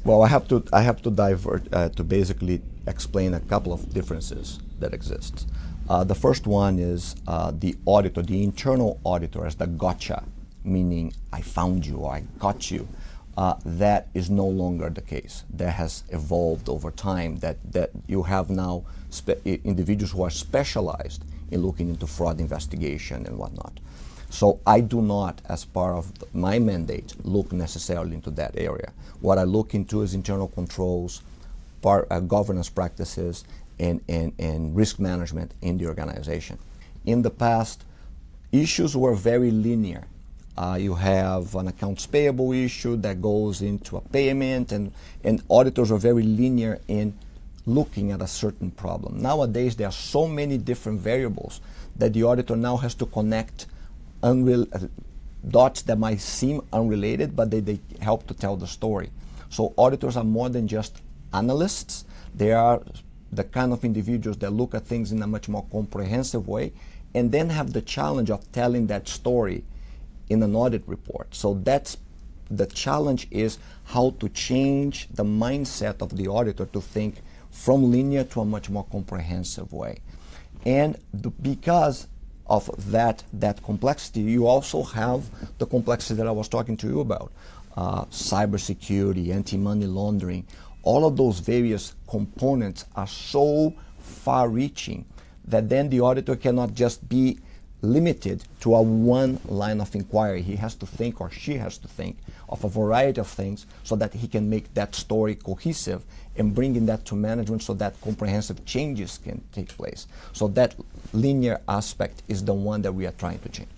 Well, I have to divert to basically explain a couple of differences that exist. The first one is the auditor, the internal auditor, as the gotcha, meaning I found you or I got you. That is no longer the case. That has evolved over time. That you have now individuals who are specialized in looking into fraud investigation and whatnot. So I do not, as part of my mandate, look necessarily into that area. What I look into is internal controls, governance practices, and risk management in the organization. In the past, issues were very linear. You have an accounts payable issue that goes into a payment, and auditors are very linear in looking at a certain problem. Nowadays, there are so many different variables that the auditor now has to connect dots that might seem unrelated, but they help to tell the story. So auditors are more than just analysts. They are the kind of individuals that look at things in a much more comprehensive way and then have the challenge of telling that story in an audit report. So that's the challenge, is how to change the mindset of the auditor to think from linear to a much more comprehensive way. And because of that complexity, you also have the complexity that I was talking to you about. Cybersecurity, anti-money laundering, all of those various components are so far-reaching that then the auditor cannot just be limited to a one line of inquiry. He has to think, or she has to think, of a variety of things so that he can make that story cohesive and bringing that to management so that comprehensive changes can take place. So that linear aspect is the one that we are trying to change.